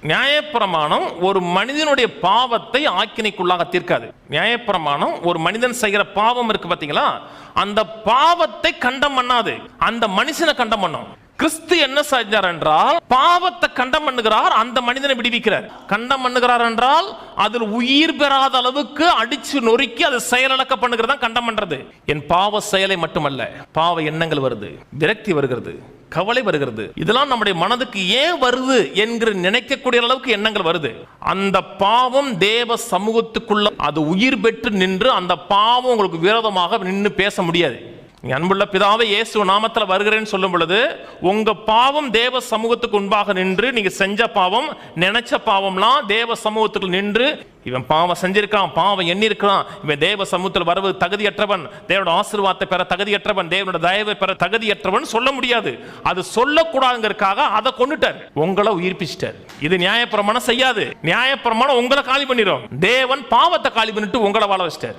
நியாயப்பிரமாணம் ஒரு மனிதனுடைய பாவத்தை ஆக்கினைக்குள்ளாக தீர்க்காது. நியாயப்பிரமாணம் ஒரு மனிதன் செய்கிற பாவம் இருக்கு பாத்தீங்களா, அந்த பாவத்தை கண்டம் பண்ணாது, அந்த மனுஷனை கண்டம் பண்ணும். கிறிஸ்து என்ன செஞ்சார் என்றால் பாவத்தை கண்டம் பண்ணுகிறார், அந்த மனிதனை விடுவிக்கிறார். கண்டம் பண்ணுகிறார் என்றால் அதில் உயிர் பெறாத அளவுக்கு அடிச்சு நொறுக்கி அதை செயலிழக்க பண்ணுகிறதா கண்டம் பண்றது. என் பாவ செயலை மட்டுமல்ல, பாவ எண்ணங்கள் வருது, விரக்தி வருகிறது, கவலை வருகிறது. இதெல்லாம் நம்முடைய மனதுக்கு ஏன் வருது என்கிற நினைக்கக்கூடிய அளவுக்கு எண்ணங்கள் வருது. அந்த பாவம் தேவ சமூகத்துக்குள்ள அது உயிர் பெற்று நின்று அந்த பாவம் உங்களுக்கு விரோதமாக நின்று பேச முடியாது. அன்புள்ள பிதாவே, இயேசு நாமத்தில் வருகிறேன்னு சொல்லும் பொழுது உங்க பாவம் தேவ சமூகத்துக்கு முன்பாக நின்று, நீங்க செஞ்ச பாவம், நினைச்ச பாவம்லாம் தேவ சமூகத்துக்கு நின்று, இவன் பாவம் செஞ்சிருக்கான், பாவம் எண்ணி இருக்கான், இவன் தேவ சமூகத்தில் வருவது தகுதியற்றவன், தேவனோட ஆசீர்வாதத்தை பெற தகுதியற்றவன், தேவனோட தயவை பெற தகுதியற்றவன் சொல்ல முடியாது. அது சொல்லக்கூடாதுங்கிறதுக்காக அதை கொண்டுட்டார், உங்களை உயிர்ப்பிச்சிட்டார். இது நியாயப்பிரமாணம் செய்யாது. நியாயப்பிரமாணம் உங்களை காலி பண்ணிடும், தேவன் பாவத்தை காலி பண்ணிட்டு உங்களை வாழ வச்சிட்டார்.